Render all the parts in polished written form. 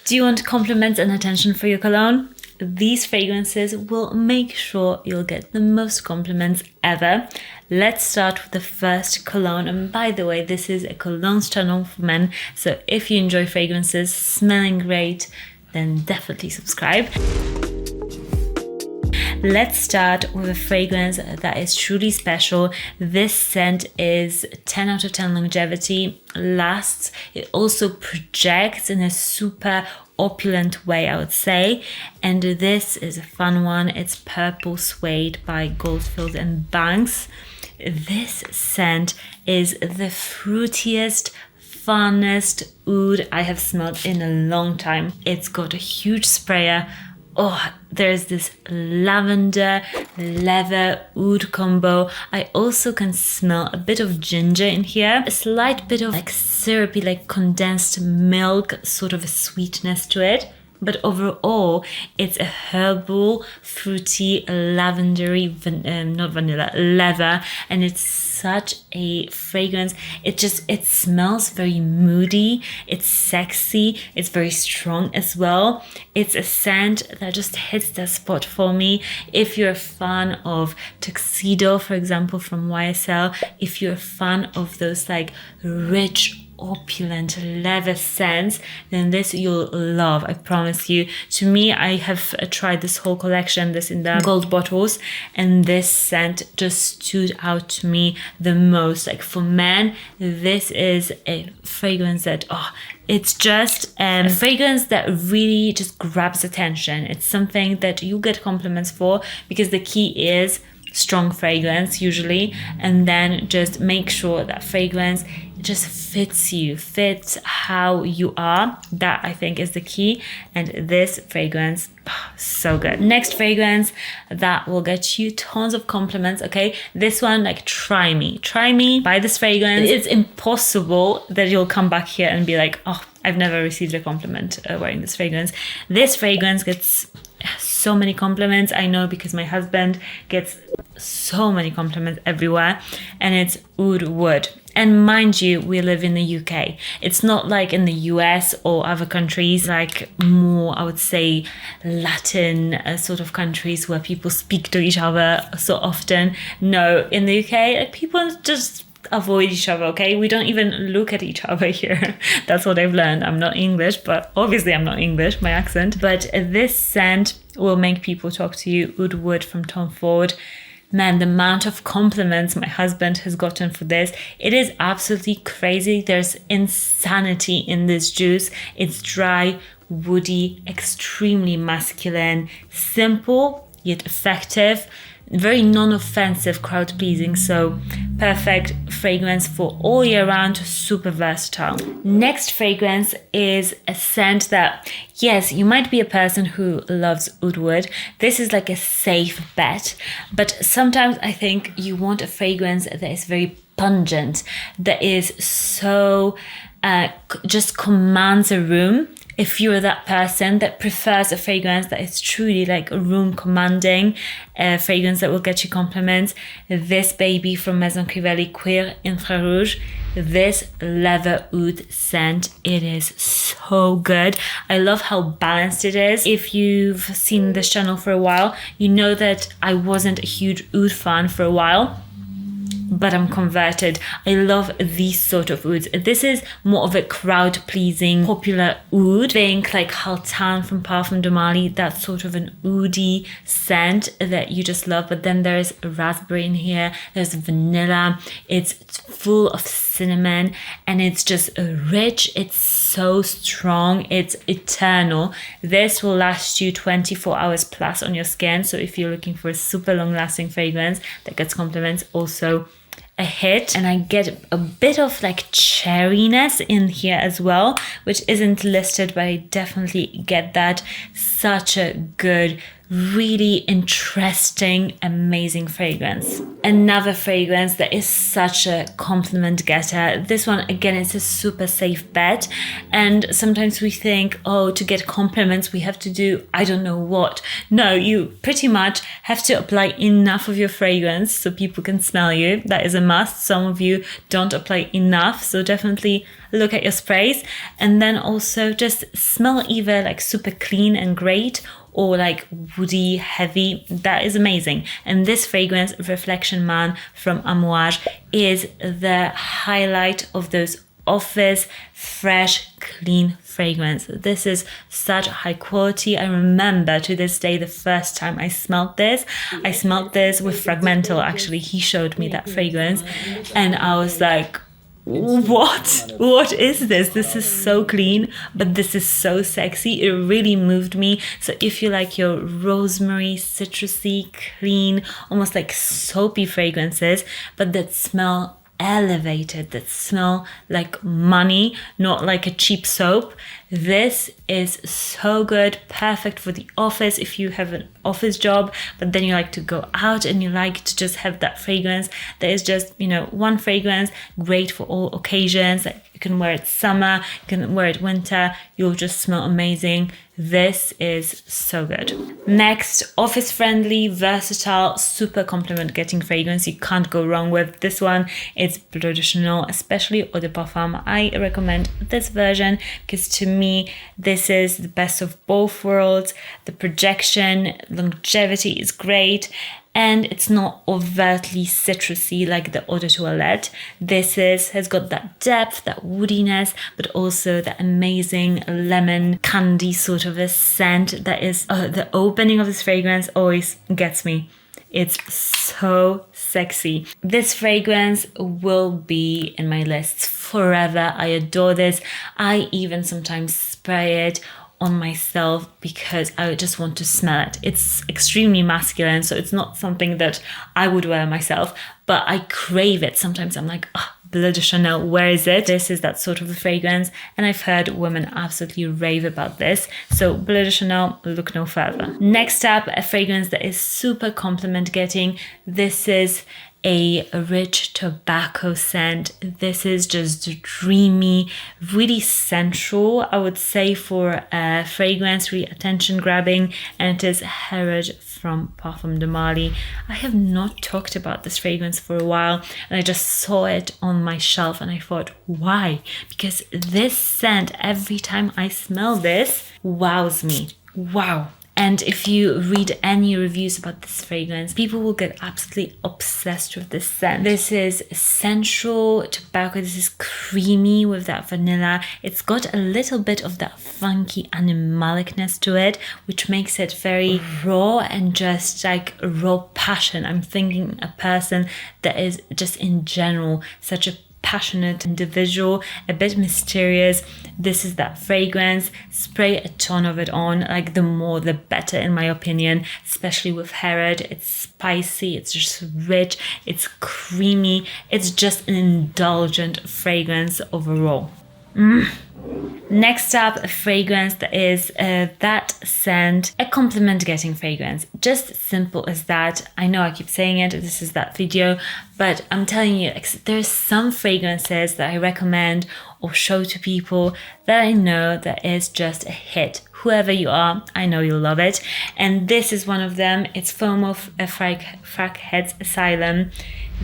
Do you want compliments and attention for your cologne? These fragrances will make sure you'll get the most compliments ever. Let's start with the first cologne. And by the way, this is a colognes channel for men. So if you enjoy fragrances smelling great, then definitely subscribe. Let's start with a fragrance that is truly special. This scent is 10 out of 10 longevity, lasts. It also projects in a super opulent way, I would say. And this is a fun one. It's Purple Suede by Goldfield Banks. This scent is the fruitiest, funnest oud I have smelled in a long time. It's got a huge sprayer. Oh, there's this lavender leather oud combo. I also can smell a bit of ginger in here, a slight bit of like syrupy, like condensed milk, sort of a sweetness to it. But overall, it's a herbal, fruity, lavendery, not vanilla, leather, and it's such a fragrance. It smells very moody, it's sexy, it's very strong as well. It's a scent that just hits the spot for me. If you're a fan of Tuxedo, for example, from YSL, if you're a fan of those like rich, opulent leather scents, then this you'll love, I promise you. To me, I have tried this whole collection, this in the gold bottles, and this scent just stood out to me the most. Like for men, this is a fragrance that it's just a fragrance that really just grabs attention. It's something that you get compliments for, because the key is strong fragrance usually, and then just make sure that fragrance just fits how you are. That I think is the key, and this fragrance, so good. Next fragrance that will get you tons of compliments. Okay, this one, like try me, buy this fragrance. It's impossible that you'll come back here and be like, oh, I've never received a compliment wearing this fragrance. This fragrance gets so many compliments. I know, because my husband gets so many compliments everywhere, and it's oud wood. And mind you, we live in the UK. It's not like in the US or other countries, like more, I would say, Latin sort of countries where people speak to each other so often. No, in the UK, like, people just avoid each other, okay? We don't even look at each other here. That's what I've learned. I'm not English, but obviously I'm not English, my accent. But this scent will make people talk to you. Oud wood from Tom Ford. Man, the amount of compliments my husband has gotten for this, it is absolutely crazy. There's insanity in this juice. It's dry, woody, extremely masculine, simple yet effective, very non-offensive, crowd-pleasing, so perfect fragrance for all year round, super versatile. Next fragrance is a scent that, yes, you might be a person who loves oud wood. This is like a safe bet, but sometimes I think you want a fragrance that is very pungent, that is so just commands a room. If you're that person that prefers a fragrance that is truly like a room commanding, a fragrance that will get you compliments, this baby from Maison Crivelli, Cuir Infrarouge, this leather oud scent, it is so good. I love how balanced it is. If you've seen this channel for a while, you know that I wasn't a huge oud fan for a while, but I'm converted. I love these sort of ouds. This is more of a crowd-pleasing, popular oud. Think like Haltan from Parfums de Marly, that sort of an oudy scent that you just love. But then there's raspberry in here, there's vanilla, it's full of cinnamon, and it's just rich, it's so strong, it's eternal. This will last you 24 hours plus on your skin. So if you're looking for a super long-lasting fragrance that gets compliments, also a hit. And I get a bit of like cherryness in here as well, which isn't listed, but I definitely get that. Such a good really interesting, amazing fragrance. Another fragrance that is such a compliment getter. This one, again, is a super safe bet. And sometimes we think, oh, to get compliments, we have to do, I don't know what. No, you pretty much have to apply enough of your fragrance so people can smell you. That is a must. Some of you don't apply enough. So definitely look at your sprays. And then also just smell either like super clean and great or like woody, heavy. That is amazing. And this fragrance, Reflection Man from Amouage, is the highlight of those office, fresh, clean fragrance. This is such high quality. I remember to this day the first time I smelled this. I smelled this with Fragmental, actually. He showed me that fragrance and I was like, what is this? This is so clean, but this is so sexy. It really moved me. So if you like your rosemary, citrusy, clean, almost like soapy fragrances, but that smell elevated, that smell like money, not like a cheap soap, this is so good. Perfect for the office if you have an office job, but then you like to go out and you like to just have that fragrance that is just, you know, one fragrance, great for all occasions. Like you can wear it summer, you can wear it winter, you'll just smell amazing. This is so good. Next, office friendly, versatile, super compliment getting fragrance you can't go wrong with. This one, it's Bleu de Chanel, especially Eau de Parfum. I recommend this version because to me, this is the best of both worlds. The projection, longevity is great. And it's not overtly citrusy like the Eau de Toilette. This has got that depth, that woodiness, but also that amazing lemon candy sort of a scent that is, the opening of this fragrance always gets me. It's so sexy. This fragrance will be in my lists forever. I adore this. I even sometimes spray it on myself because I just want to smell it. It's extremely masculine, so it's not something that I would wear myself, but I crave it. Sometimes I'm like, oh, Bleu de Chanel, where is it? This is that sort of a fragrance, and I've heard women absolutely rave about this. So Bleu de Chanel, look no further. Next up, a fragrance that is super compliment getting. This is a rich tobacco scent. This is just dreamy, really sensual, I would say, for a fragrance, really attention grabbing, and it is Herod from Parfums de Marly. I have not talked about this fragrance for a while, and I just saw it on my shelf and I thought, why? Because this scent, every time I smell this, wows me. Wow. And if you read any reviews about this fragrance, people will get absolutely obsessed with this scent. This is sensual tobacco. This is creamy with that vanilla. It's got a little bit of that funky animalicness to it, which makes it very raw and just like raw passion. I'm thinking a person that is just in general such a passionate individual, a bit mysterious. This is that fragrance. Spray a ton of it on, like the more the better in my opinion, especially with Herod. It's spicy, it's just rich, it's creamy, it's just an indulgent fragrance overall. Next up, a fragrance that is that scent, a compliment getting fragrance. Just simple as that. I know I keep saying it, this is that video, but I'm telling you, there's some fragrances that I recommend or show to people that I know that is just a hit. Whoever you are, I know you'll love it. And this is one of them. It's FOMO, Frag Heads Asylum.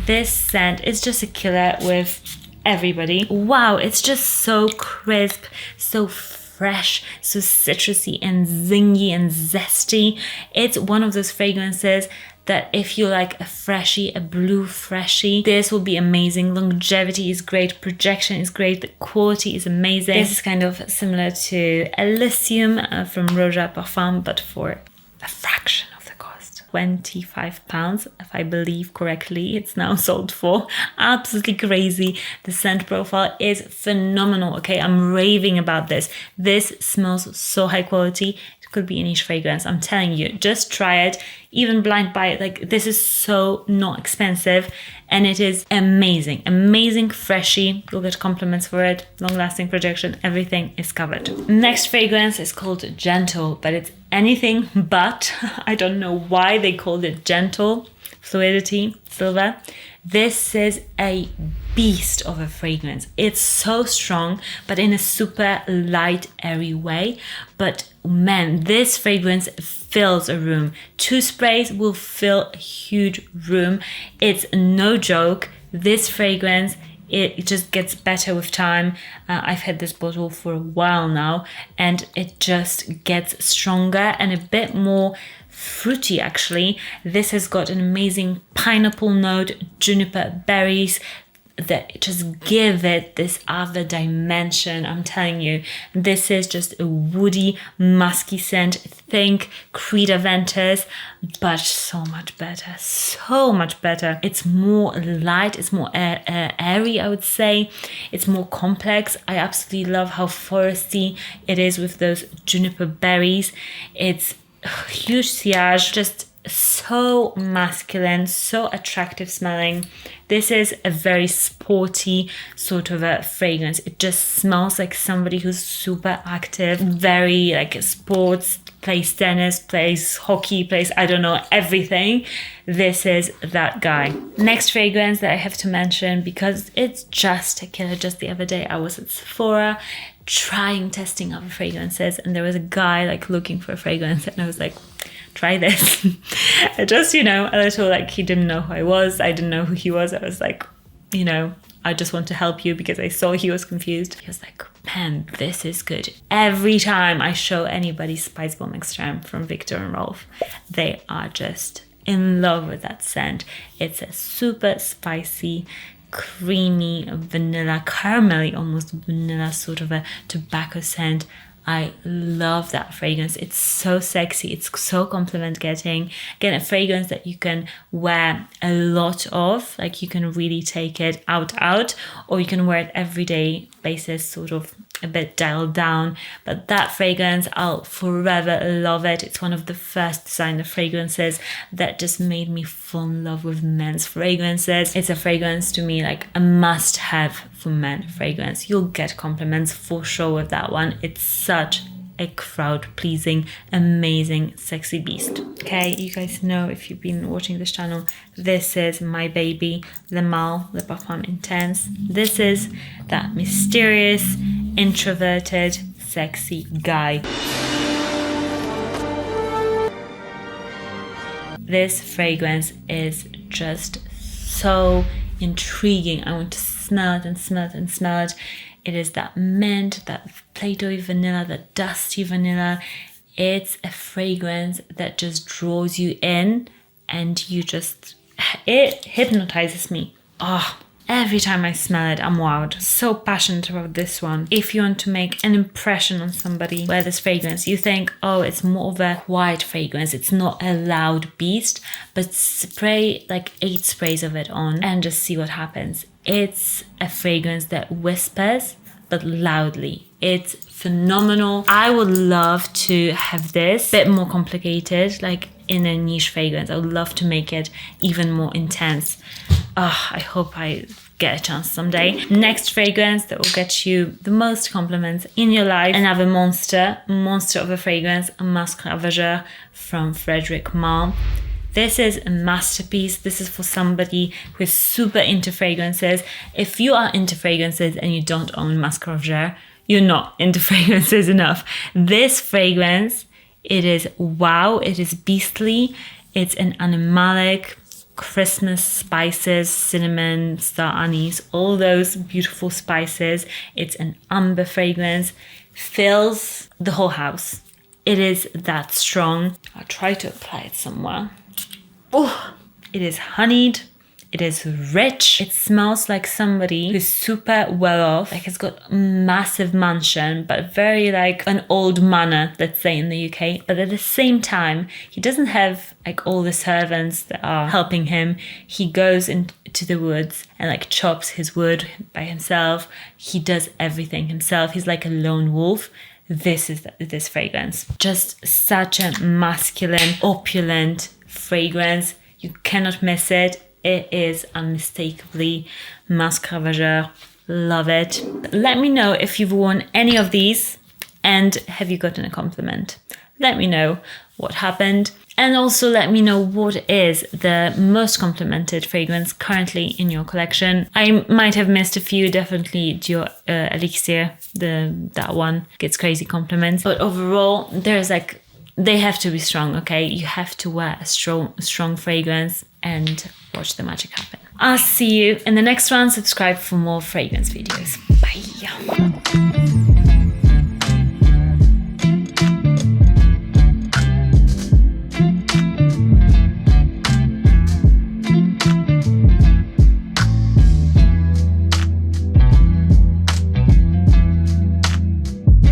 This scent is just a killer with everybody. Wow, it's just so crisp, so fresh, so citrusy and zingy and zesty. It's one of those fragrances that if you like a freshie, a blue freshie, this will be amazing. Longevity is great, projection is great, the quality is amazing. This is kind of similar to Elysium from Roja Parfum, but for a fraction of the cost. £25, if I believe correctly, it's now sold for. Absolutely crazy. The scent profile is phenomenal. Okay, I'm raving about this. This smells so high quality. It could be a niche fragrance. I'm telling you, just try it, even blind buy it. Like, this is so not expensive and it is amazing, freshy. You'll get compliments for it, long lasting projection, everything is covered. Next fragrance is called Gentle, but it's anything but. I don't know why they called it Gentle. Fluidity, Silver. This is a beast of a fragrance. It's so strong, but in a super light, airy way. But man, this fragrance fills a room. 2 sprays will fill a huge room. It's no joke. This fragrance, it just gets better with time. I've had this bottle for a while now, and it just gets stronger and a bit more fruity actually. This has got an amazing pineapple note, juniper berries that just give it this other dimension. I'm telling you, this is just a woody, musky scent. Think Creed Aventus, but so much better, so much better. It's more light, it's more airy, I would say. It's more complex. I absolutely love how foresty it is with those juniper berries. It's huge sillage, just so masculine, so attractive smelling. This is a very sporty sort of a fragrance. It just smells like somebody who's super active, very like sports, plays tennis, plays hockey, plays, I don't know, everything. This is that guy. Next fragrance that I have to mention, because it's just a killer. Just the other day I was at Sephora testing other fragrances, and there was a guy like looking for a fragrance, and I was like, try this. Just, you know, a little like, he didn't know who I was, I didn't know who he was. I was like, you know, I just want to help you, because I saw he was confused. He was like, man, this is good. Every time I show anybody Spice Bomb Extreme from Viktor and Rolf, they are just in love with that scent. It's a super spicy, creamy, vanilla, caramelly, almost vanilla sort of a tobacco scent. I love that fragrance. It's so sexy. It's so compliment getting. Again, a fragrance that you can wear a lot of, like you can really take it out, or you can wear it everyday basis, sort of a bit dialed down. But that fragrance, I'll forever love it. It's one of the first designer fragrances that just made me fall in love with men's fragrances. It's a fragrance to me like a must have for men fragrance. You'll get compliments for sure with that one. It's such a crowd pleasing, amazing, sexy beast. Okay, you guys know, if you've been watching this channel, this is my baby, Le Malle, Le Parfum Intense. This is that mysterious, introverted, sexy guy. This fragrance is just so intriguing. I want to smell it and smell it and smell it. It is that mint, that Play-Doh vanilla, that dusty vanilla. It's a fragrance that just draws you in, and you just, it hypnotizes me. Oh, every time I smell it, I'm wowed. So passionate about this one. If you want to make an impression on somebody, wear this fragrance. You think, oh, it's more of a quiet fragrance. It's not a loud beast, but spray like 8 sprays of it on and just see what happens. It's a fragrance that whispers, but loudly. It's phenomenal. I would love to have this a bit more complicated, like in a niche fragrance. I would love to make it even more intense. I hope I get a chance someday. Next fragrance that will get you the most compliments in your life. Another monster of a fragrance, a Masque Ravageur from Frederic Malle. This is a masterpiece. This is for somebody who is super into fragrances. If you are into fragrances and you don't own Masque Ravageur, you're not into fragrances enough. This fragrance, it is wow, it is beastly. It's an animalic, Christmas spices, cinnamon, star anise, all those beautiful spices. It's an amber fragrance, fills the whole house. It is that strong. I'll try to apply it somewhere. Oh, it is honeyed. It is rich. It smells like somebody who's super well off. Like, it's got massive mansion, but very like an old manor, let's say in the UK. But at the same time, he doesn't have like all the servants that are helping him. He goes into the woods and like chops his wood by himself. He does everything himself. He's like a lone wolf. this is this fragrance. Just such a masculine, opulent fragrance. You cannot miss it. It is unmistakably Masque Ravageur. Love it. Let me know if you've worn any of these and have you gotten a compliment. Let me know what happened. And also let me know what is the most complimented fragrance currently in your collection. I might have missed a few, definitely Dior Elixir, that one gets crazy compliments. But overall, there's like, they have to be strong, okay? You have to wear a strong fragrance and watch the magic happen. I'll see you in the next one. Subscribe for more fragrance videos. Bye.